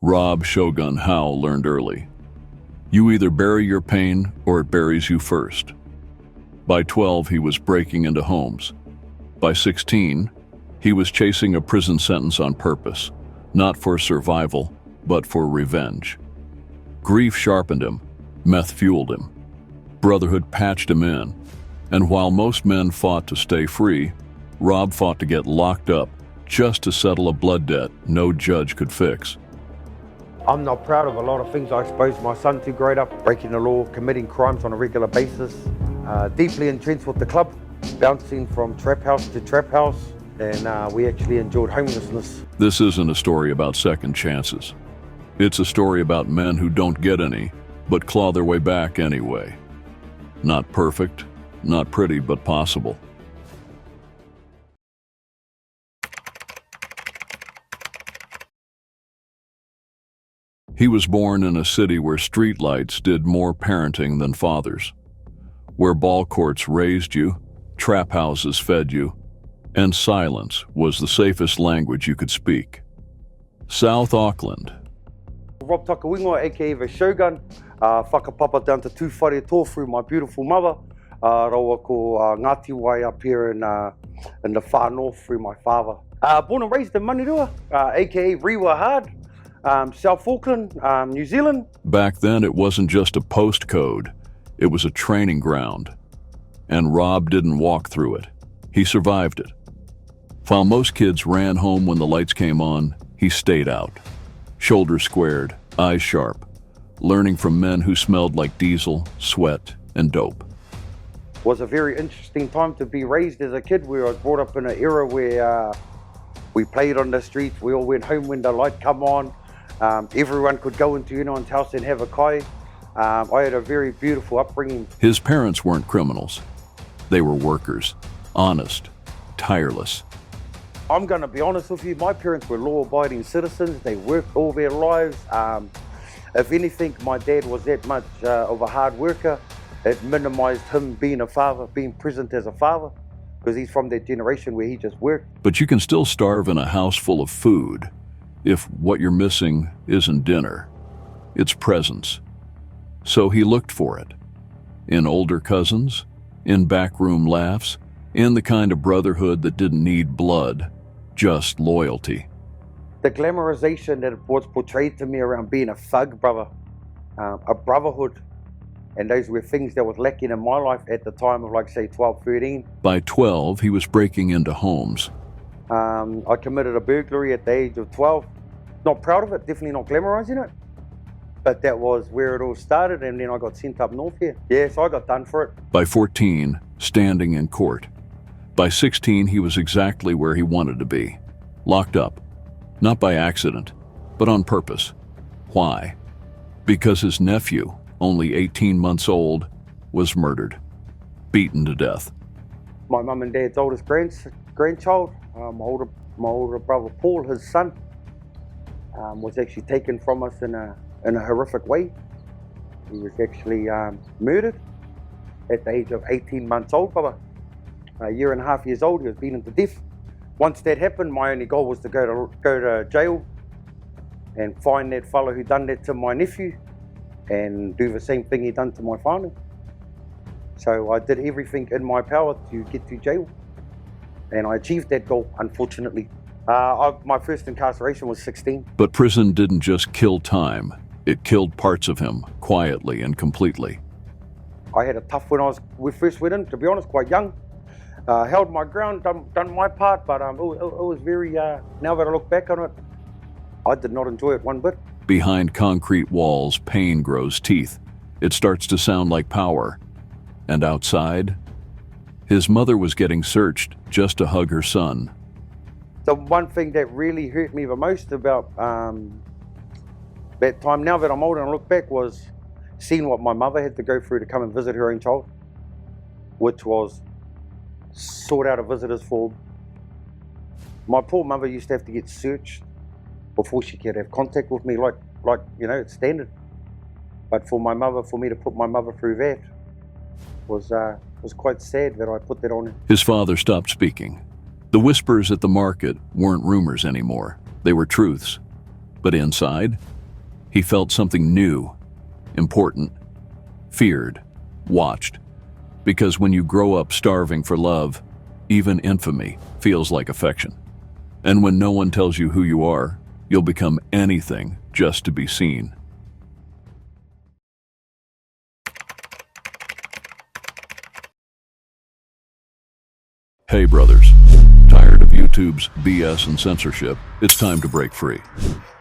Robb Shogun Howe learned early. You either bury your pain or it buries you first. By 12, he was breaking into homes. By 16, he was chasing a prison sentence on purpose, not for survival, but for revenge. Grief sharpened him, meth fueled him. Brotherhood patched him in, and while most men fought to stay free, Robb fought to get locked up just to settle a blood debt no judge could fix. I'm not proud of a lot of things I exposed my son to growing up, breaking the law, committing crimes on a regular basis, deeply entrenched with the club, bouncing from trap house to trap house, and we actually endured homelessness. This isn't a story about second chances. It's a story about men who don't get any, but claw their way back anyway. Not perfect, not pretty, but possible. He was born in a city where streetlights did more parenting than fathers, where ball courts raised you, trap houses fed you, and silence was the safest language you could speak. South Auckland. Robb Takawingoa, aka the Shogun, whakapapa down to two whare tō through my beautiful mother, rawa ko Ngāti Wai up here in the far north through my father. Born and raised in Manirua, aka Rewa Hard. South Auckland, New Zealand. Back then, it wasn't just a postcode, it was a training ground. And Robb didn't walk through it. He survived it. While most kids ran home when the lights came on, he stayed out. Shoulders squared, eyes sharp, learning from men who smelled like diesel, sweat, and dope. It was a very interesting time to be raised as a kid. We were brought up in an era where we played on the streets. We all went home when the light come on. Everyone could go into anyone's house and have a kai. I had a very beautiful upbringing. His parents weren't criminals. They were workers, honest, tireless. I'm going to be honest with you, my parents were law-abiding citizens. They worked all their lives. If anything, my dad was that much of a hard worker. It minimized him being a father, being present as a father, because he's from that generation where he just worked. But you can still starve in a house full of food if what you're missing isn't dinner, it's presence. So he looked for it. In older cousins, in backroom laughs, in the kind of brotherhood that didn't need blood, just loyalty. The glamorization that was portrayed to me around being a thug brother, a brotherhood, and those were things that was lacking in my life at the time of, like, say, 12, 13. By 12, he was breaking into homes. I committed a burglary at the age of 12. Not proud of it, definitely not glamorizing it. But that was where it all started, and then I got sent up north here. Yeah, so I got done for it. By 14, standing in court. By 16, he was exactly where he wanted to be. Locked up. Not by accident, but on purpose. Why? Because his nephew, only 18 months old, was murdered. Beaten to death. My mum and dad's oldest grandchild, my older brother Paul, his son, was actually taken from us in a horrific way. He was actually murdered at the age of 18 months old, brother. A year and a half years old, he was beaten to death. Once that happened, my only goal was to go to jail and find that fellow who done that to my nephew and do the same thing he done to my father. So I did everything in my power to get to jail, and I achieved that goal, unfortunately. My first incarceration was 16. But prison didn't just kill time, it killed parts of him, quietly and completely. I had a tough when we first went in, to be honest, quite young. Held my ground, done my part, but it was very, now that I look back on it, I did not enjoy it one bit. Behind concrete walls, pain grows teeth. It starts to sound like power. And outside, his mother was getting searched just to hug her son. The one thing that really hurt me the most about that time, now that I'm older and I look back, was seeing what my mother had to go through to come and visit her own child, which was sort out a visitors form. My poor mother used to have to get searched before she could have contact with me, like it's standard. But for me to put my mother through that was quite sad that I put that on her. His father stopped speaking. The whispers at the market weren't rumors anymore. They were truths. But inside, he felt something new, important, feared, watched. Because when you grow up starving for love, even infamy feels like affection. And when no one tells you who you are, you'll become anything just to be seen. Hey brothers, tired of YouTube's BS and censorship? It's time to break free.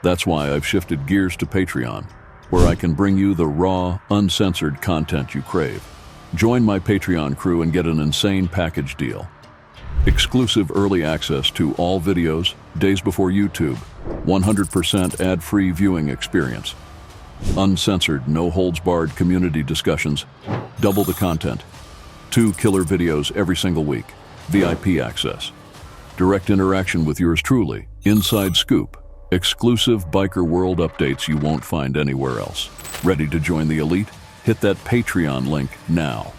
That's why I've shifted gears to Patreon, where I can bring you the raw, uncensored content you crave. Join my Patreon crew and get an insane package deal. Exclusive early access to all videos, days before YouTube, 100% ad-free viewing experience. Uncensored, no-holds-barred community discussions, double the content. 2 killer videos every single week, VIP access. Direct interaction with yours truly, inside scoop, exclusive biker world updates you won't find anywhere else. Ready to join the elite? Hit that Patreon link now.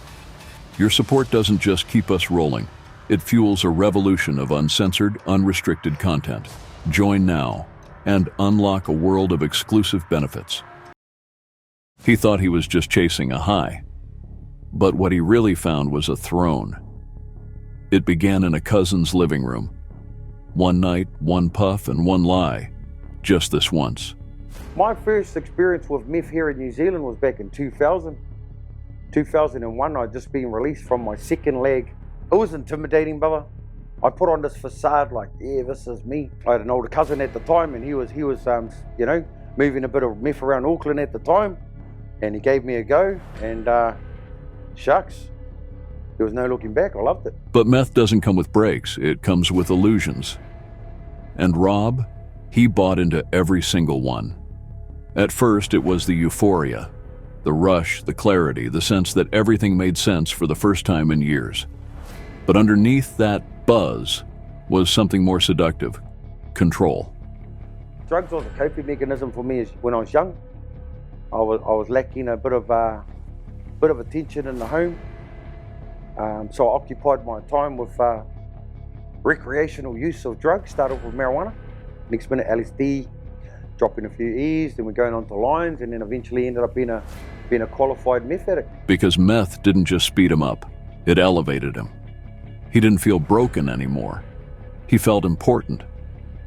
Your support doesn't just keep us rolling, it fuels a revolution of uncensored, unrestricted content. Join now and unlock a world of exclusive benefits. He thought he was just chasing a high, but what he really found was a throne. It began in a cousin's living room. One night, one puff, and one lie. Just this once. My first experience with meth here in New Zealand was back in 2000. 2001, I'd just been released from my second leg. It was intimidating, brother. I put on this facade like, yeah, this is me. I had an older cousin at the time, and he was you know, moving a bit of meth around Auckland at the time, and he gave me a go, and shucks, there was no looking back. I loved it. But meth doesn't come with breaks, it comes with illusions. And Robb, he bought into every single one. At first, it was the euphoria, the rush, the clarity, the sense that everything made sense for the first time in years. But underneath that buzz was something more seductive: control. Drugs was a coping mechanism for me when I was young. I was lacking a bit of attention in the home, so I occupied my time with recreational use of drugs. Started off with marijuana, next minute LSD, dropping a few E's, then we're going on to lines, and then eventually ended up being a qualified meth addict. Because meth didn't just speed him up, it elevated him. He didn't feel broken anymore. He felt important.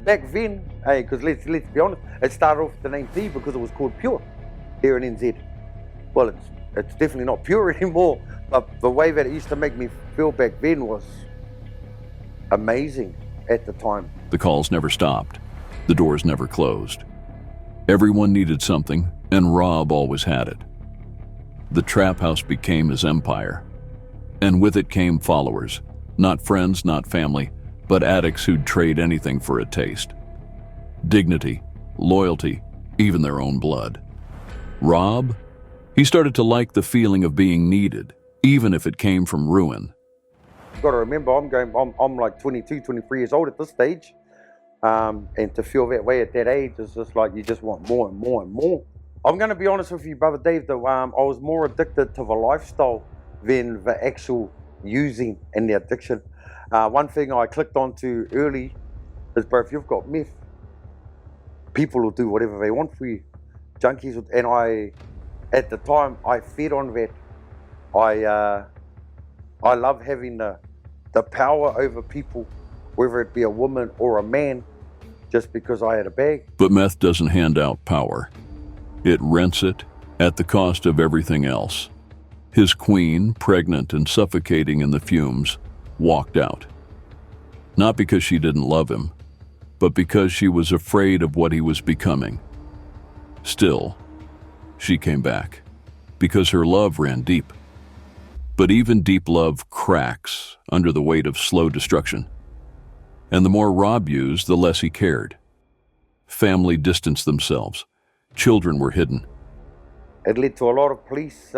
Back then, hey, because let's be honest, it started off with the name P because it was called Pure here in NZ. Well, it's definitely not pure anymore, but the way that it used to make me feel back then was amazing at the time. The calls never stopped. The doors never closed. Everyone needed something, and Robb always had it. The trap house became his empire. And with it came followers. Not friends, not family, but addicts who'd trade anything for a taste. Dignity, loyalty, even their own blood. Robb, he started to like the feeling of being needed, even if it came from ruin. You've got to remember, I'm like 22, 23 years old at this stage. And to feel that way at that age is just like, you just want more and more and more. I'm going to be honest with you, Brother Dave, that I was more addicted to the lifestyle than the actual using and the addiction. One thing I clicked onto early is, bro, if you've got meth, people will do whatever they want for you. Junkies, and at the time, I fed on that. I love having the power over people, whether it be a woman or a man, just because I had a bag. But meth doesn't hand out power. It rents it at the cost of everything else. His queen, pregnant and suffocating in the fumes, walked out. Not because she didn't love him, but because she was afraid of what he was becoming. Still, she came back, because her love ran deep. But even deep love cracks under the weight of slow destruction. And the more Robb used, the less he cared. Family distanced themselves. Children were hidden. It led to a lot of police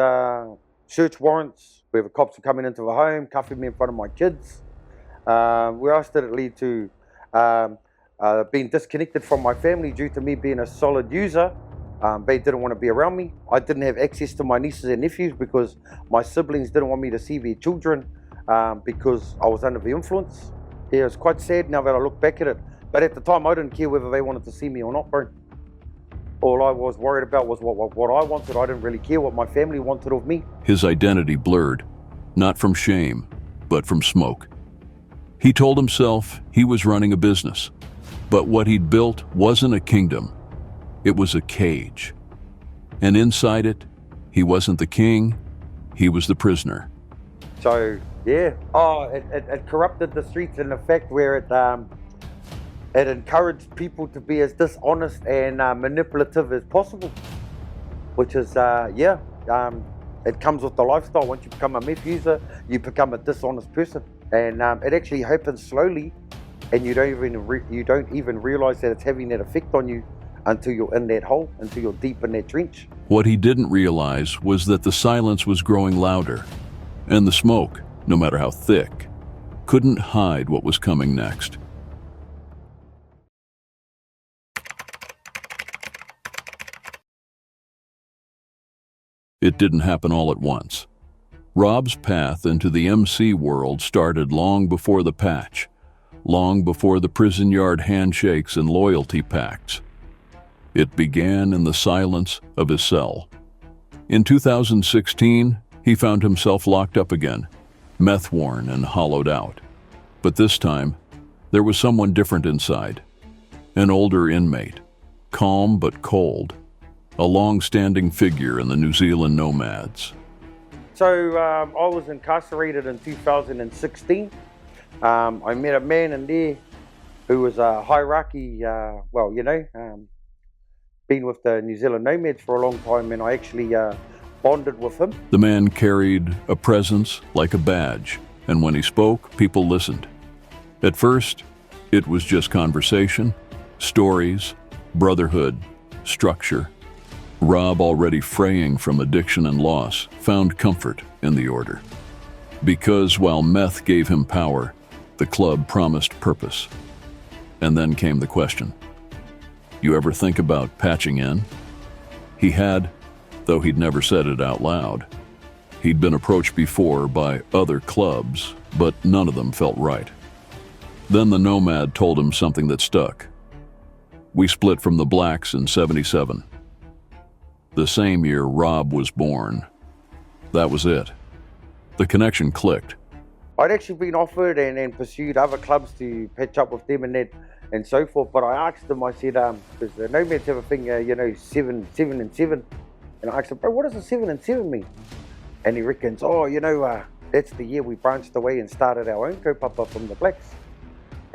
search warrants, where the cops were coming into the home, cuffing me in front of my kids. Where else did it lead to? Being disconnected from my family due to me being a solid user. They didn't want to be around me. I didn't have access to my nieces and nephews because my siblings didn't want me to see their children because I was under the influence. Yeah, it's quite sad now that I look back at it. But at the time, I didn't care whether they wanted to see me or not, bro. All I was worried about was what I wanted. I didn't really care what my family wanted of me. His identity blurred, not from shame, but from smoke. He told himself he was running a business, but what he'd built wasn't a kingdom. It was a cage. And inside it, he wasn't the king, he was the prisoner. So, yeah. It corrupted the streets in the fact where it encouraged people to be as dishonest and manipulative as possible, which is, it comes with the lifestyle. Once you become a meth user, you become a dishonest person. And it actually happens slowly, and you don't even realize that it's having that effect on you until you're in that hole, until you're deep in that trench. What he didn't realize was that the silence was growing louder, and the smoke, no matter how thick, couldn't hide what was coming next. It didn't happen all at once. Robb's path into the MC world started long before the patch, long before the prison yard handshakes and loyalty pacts. It began in the silence of his cell. In 2016, he found himself locked up again, meth-worn and hollowed out. But this time, there was someone different inside. An older inmate, calm but cold, a long-standing figure in the New Zealand nomads. So I was incarcerated in 2016. I met a man in there who was a hierarchy, been with the New Zealand nomads for a long time, and I actually bonded with him. The man carried a presence like a badge, and when he spoke, people listened. At first, it was just conversation, stories, brotherhood, structure. Robb, already fraying from addiction and loss, found comfort in the order. Because while meth gave him power, the club promised purpose. And then came the question. You ever think about patching in? He had, though he'd never said it out loud. He'd been approached before by other clubs, but none of them felt right. Then the Nomad told him something that stuck. We split from the Blacks in '77. The same year Robb was born. That was it. The connection clicked. I'd actually been offered and pursued other clubs to patch up with them and so forth, but I asked them, I said, because the Nomads have a thing, 7 and 7. And I asked him, bro, what does a 7 and 7 mean? And he reckons, that's the year we branched away and started our own kaupapa from the Blacks.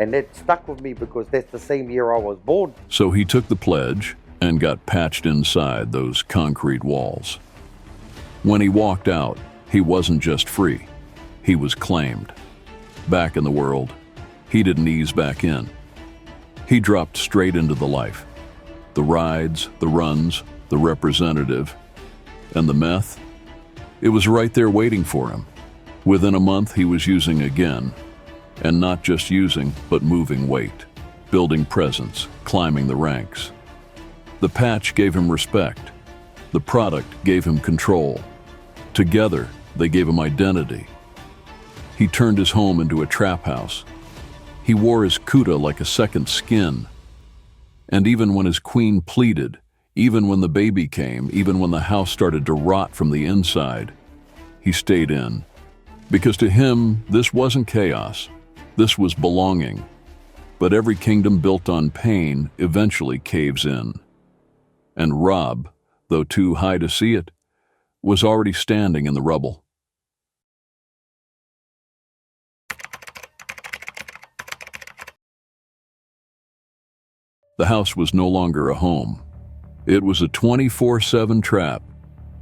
And that stuck with me because that's the same year I was born. So he took the pledge and got patched inside those concrete walls. When he walked out, he wasn't just free, he was claimed. Back in the world, he didn't ease back in. He dropped straight into the life. The rides, the runs, the representative, and the meth. It was right there waiting for him. Within a month, he was using again. And not just using, but moving weight, building presence, climbing the ranks. The patch gave him respect. The product gave him control. Together, they gave him identity. He turned his home into a trap house. He wore his kuta like a second skin. And even when his queen pleaded, even when the baby came, even when the house started to rot from the inside, he stayed in. Because to him, this wasn't chaos. This was belonging. But every kingdom built on pain eventually caves in. And Robb, though too high to see it, was already standing in the rubble. The house was no longer a home. It was a 24/7 trap.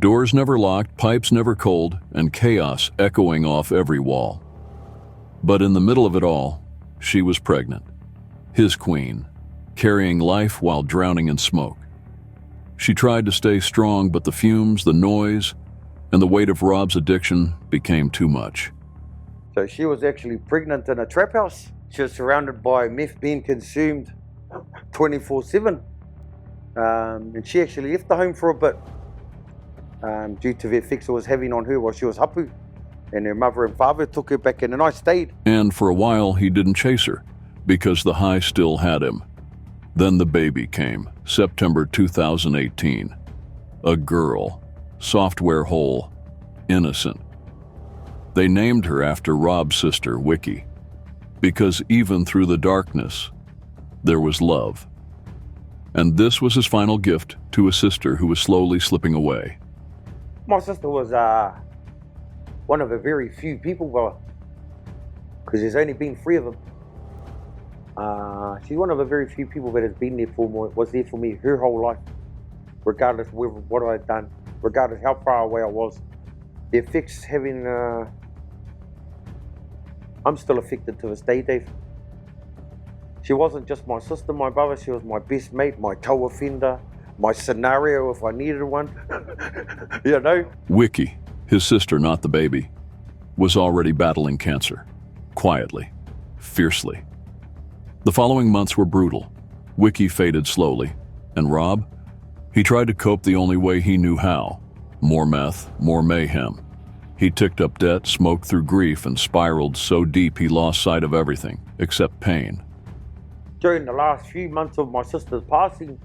Doors never locked, pipes never cold, and chaos echoing off every wall. But in the middle of it all, she was pregnant. His queen, carrying life while drowning in smoke. She tried to stay strong, but the fumes, the noise, and the weight of Robb's addiction became too much. So she was actually pregnant in a trap house. She was surrounded by meth being consumed 24/7. And she actually left the home for a bit due to the effects it was having on her while she was hapu. And her mother and father took her back in, and I stayed. And for a while, he didn't chase her, because the high still had him. Then the baby came, September 2018. A girl, software whole, innocent. They named her after Robb's sister, Wiki, because even through the darkness, there was love. And this was his final gift to a sister who was slowly slipping away. My sister was one of the very few people, because there's only been 3 of them. She's one of the very few people that has been there for me, was there for me her whole life, regardless of what I had done, regardless how far away I was. The effects having, I'm still affected to this day, Dave. She wasn't just my sister, my brother, she was my best mate, my co-offender, my scenario if I needed one, you know? Wiki, his sister, not the baby, was already battling cancer, quietly, fiercely. The following months were brutal. Wiki faded slowly, and Robb, he tried to cope the only way he knew how. More meth, more mayhem. He ticked up debt, smoked through grief, and spiraled so deep he lost sight of everything, except pain. During the last few months of my sister's passing,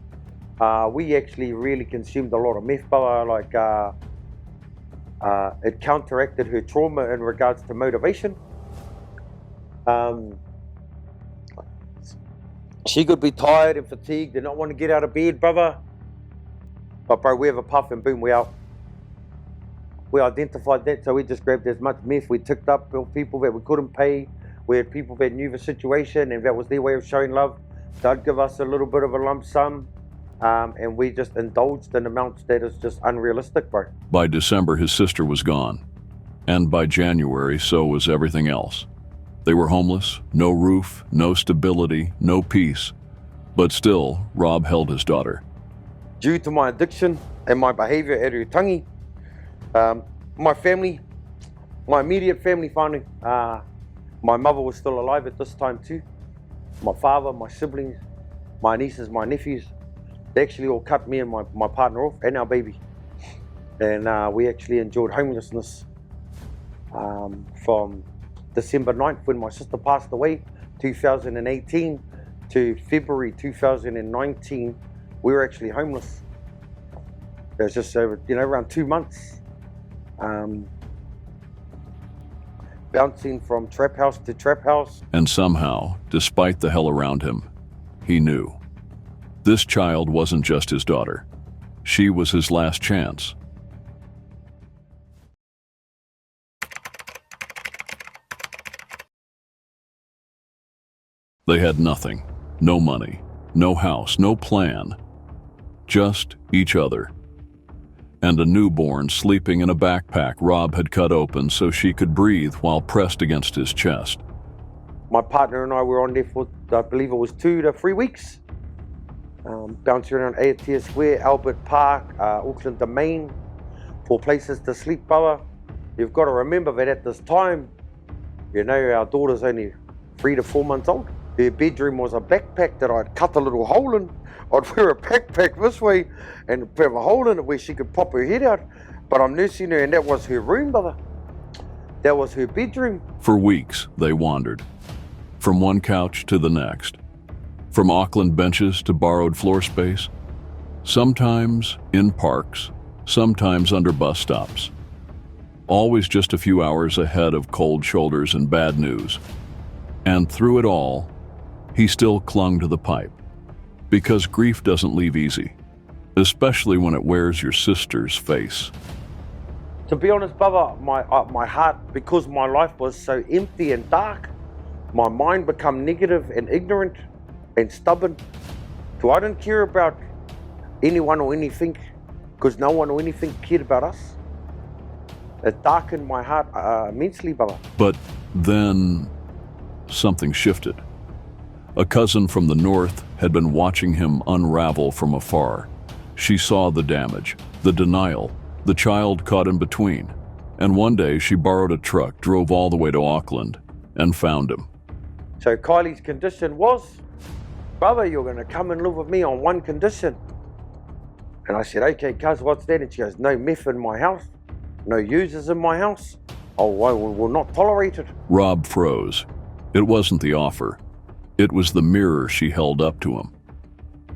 we actually really consumed a lot of meth, brother. It counteracted her trauma in regards to motivation. She could be tired and fatigued and not want to get out of bed, brother. But bro, we have a puff and boom, we out. We identified that, so we just grabbed as much meth. We ticked up people that we couldn't pay. We had people that knew the situation and that was their way of showing love. They'd give us a little bit of a lump sum, and we just indulged in amounts that is just unrealistic, bro. By December, his sister was gone. And by January, so was everything else. They were homeless, no roof, no stability, no peace. But still, Robb held his daughter. Due to my addiction and my behavior at Utangi, my family, my immediate family finally, my mother was still alive at this time too. My father, my siblings, my nieces, my nephews, they actually all cut me and my partner off and our baby. And we actually endured homelessness from December 9th when my sister passed away, 2018, to February 2019, we were actually homeless. It was just over, around 2 months. Bouncing from trap house to trap house. And somehow, despite the hell around him, he knew. This child wasn't just his daughter. She was his last chance. They had nothing. No money, no house, no plan. Just each other. And a newborn sleeping in a backpack Robb had cut open so she could breathe while pressed against his chest. My partner and I were on there for, I believe it was 2 to 3 weeks. Bouncing around Aotea Square, Albert Park, Auckland Domain, for places to sleep, brother. You've got to remember that at this time, our daughter's only 3 to 4 months old. Her bedroom was a backpack that I'd cut a little hole in. I'd wear a backpack this way and have a hole in it where she could pop her head out. But I'm nursing her and that was her room, brother. That was her bedroom. For weeks, they wandered. From one couch to the next. From Auckland benches to borrowed floor space. Sometimes in parks, sometimes under bus stops. Always just a few hours ahead of cold shoulders and bad news. And through it all, he still clung to the pipe. Because grief doesn't leave easy, especially when it wears your sister's face. To be honest, brother, my heart, because my life was so empty and dark, my mind became negative and ignorant and stubborn. So I didn't care about anyone or anything, because no one or anything cared about us. It darkened my heart immensely, brother. But then something shifted. A cousin from the north had been watching him unravel from afar. She saw the damage, the denial, the child caught in between. And one day she borrowed a truck, drove all the way to Auckland, and found him. So Kylie's condition was, brother, you're going to come and live with me on one condition. And I said, okay, cuz, what's that? And she goes, no meth in my house, no users in my house. Oh, I will not tolerate it. Robb froze. It wasn't the offer. It was the mirror she held up to him.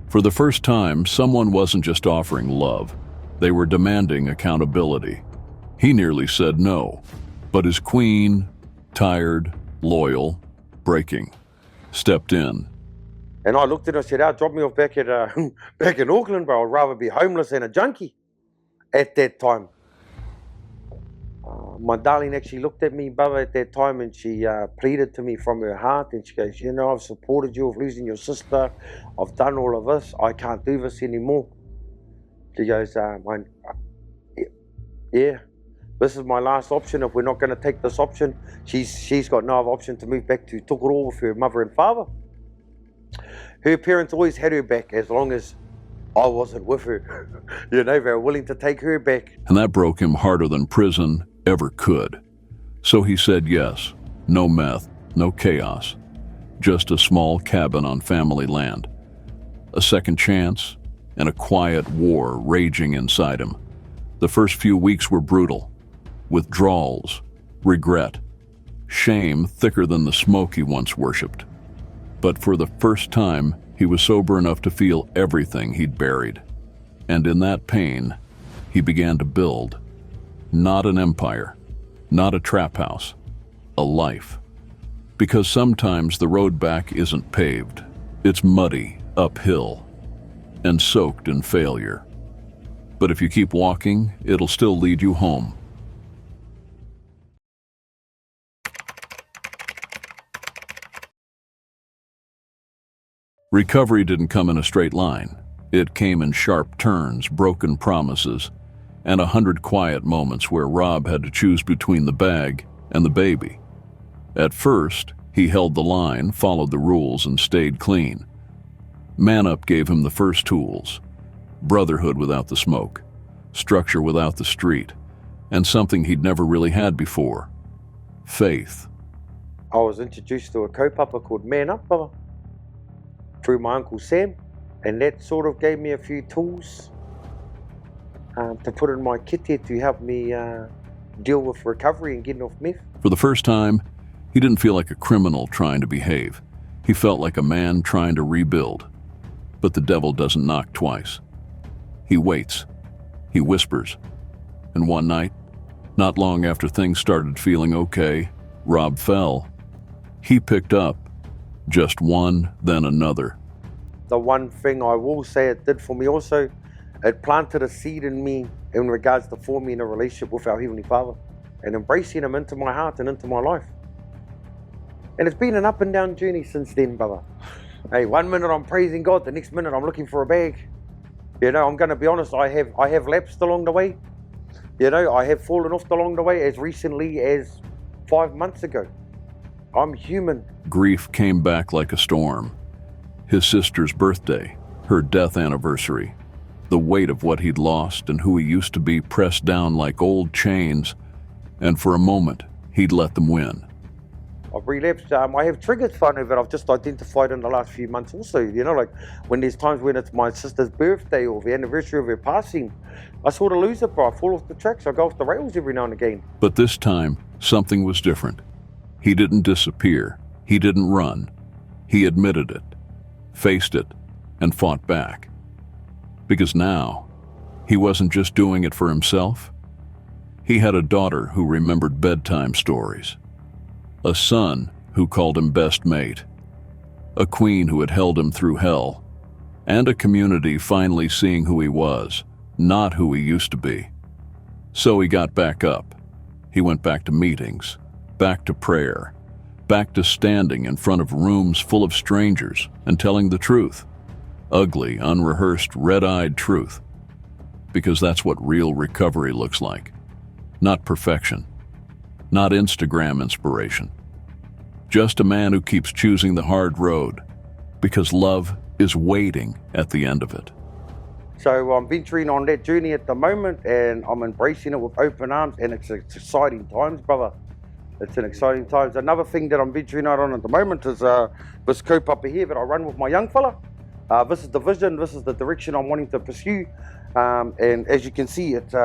For the first time, someone wasn't just offering love, they were demanding accountability. He nearly said no, but his queen, tired, loyal, breaking, stepped in. And I looked at her and said, drop me off back at back in Auckland, bro. I'd rather be homeless than a junkie at that time. My darling actually looked at me, brother, at that time, and she pleaded to me from her heart, and she goes, you know, I've supported you of losing your sister. I've done all of this. I can't do this anymore. She goes, yeah, this is my last option. If we're not going to take this option, she's got no other option to move back to Tokoroa with her mother and father. Her parents always had her back as long as I wasn't with her. You know, they were willing to take her back. And that broke him harder than prison ever could. So he said yes, no meth, no chaos, just a small cabin on family land, a second chance, and a quiet war raging inside him. The first few weeks were brutal. Withdrawals, regret, shame thicker than the smoke he once worshipped. But for the first time, he was sober enough to feel everything he'd buried. And in that pain, he began to build, not an empire, not a trap house, a life. Because sometimes the road back isn't paved, it's muddy, uphill, and soaked in failure. But if you keep walking, it'll still lead you home. Recovery didn't come in a straight line. It came in sharp turns, broken promises, and 100 quiet moments where Robb had to choose between the bag and the baby. At first, he held the line, followed the rules, and stayed clean. Man Up gave him the first tools: brotherhood without the smoke, structure without the street, and something he'd never really had before: faith. I was introduced to a kaupapa called Man Up, brother, through my Uncle Sam, and that sort of gave me a few tools to put in my kit here to help me deal with recovery and getting off meth. For the first time, he didn't feel like a criminal trying to behave. He felt like a man trying to rebuild. But the devil doesn't knock twice. He waits. He whispers. And one night, not long after things started feeling okay, Robb fell. He picked up, just one, then another. The one thing I will say it did for me also, it planted a seed in me in regards to forming a relationship with our Heavenly Father and embracing Him into my heart and into my life. And it's been an up and down journey since then, brother. Hey, 1 minute I'm praising God, the next minute I'm looking for a bag. You know, I'm going to be honest, I have lapsed along the way. You know, I have fallen off along the way as recently as 5 months ago. I'm human. Grief came back like a storm. His sister's birthday, her death anniversary, the weight of what he'd lost and who he used to be pressed down like old chains, and for a moment, he'd let them win. I've relapsed. I have triggers for it that I've just identified in the last few months also. You know, like when there's times when it's my sister's birthday or the anniversary of her passing, I sort of lose it, bro. I fall off the tracks. I go off the rails every now and again. But this time, something was different. He didn't disappear. He didn't run. He admitted it, faced it, and fought back. Because now, he wasn't just doing it for himself. He had a daughter who remembered bedtime stories, a son who called him best mate, a queen who had held him through hell, and a community finally seeing who he was, not who he used to be. So he got back up. He went back to meetings, back to prayer, back to standing in front of rooms full of strangers and telling the truth. Ugly, unrehearsed, red-eyed truth. Because that's what real recovery looks like. Not perfection. Not Instagram inspiration. Just a man who keeps choosing the hard road because love is waiting at the end of it. So I'm venturing on that journey at the moment and I'm embracing it with open arms, and it's exciting times, brother. It's an exciting times. Another thing that I'm venturing out on at the moment is this kaupapa here that I run with my young fella. This is the vision, this is the direction I'm wanting to pursue. And as you can see, it's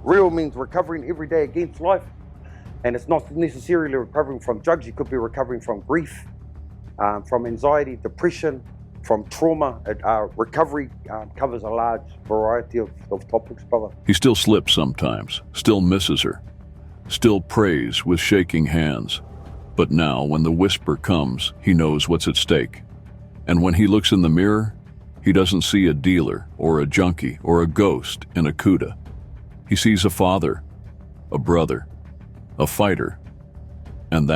real means recovering every day against life. And it's not necessarily recovering from drugs. You could be recovering from grief, from anxiety, depression, from trauma, recovery covers a large variety of topics, brother. He still slips sometimes, still misses her, still prays with shaking hands. But now, when the whisper comes, he knows what's at stake. And when he looks in the mirror, he doesn't see a dealer or a junkie or a ghost in a CUDA. He sees a father, a brother, a fighter. And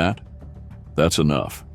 that's enough.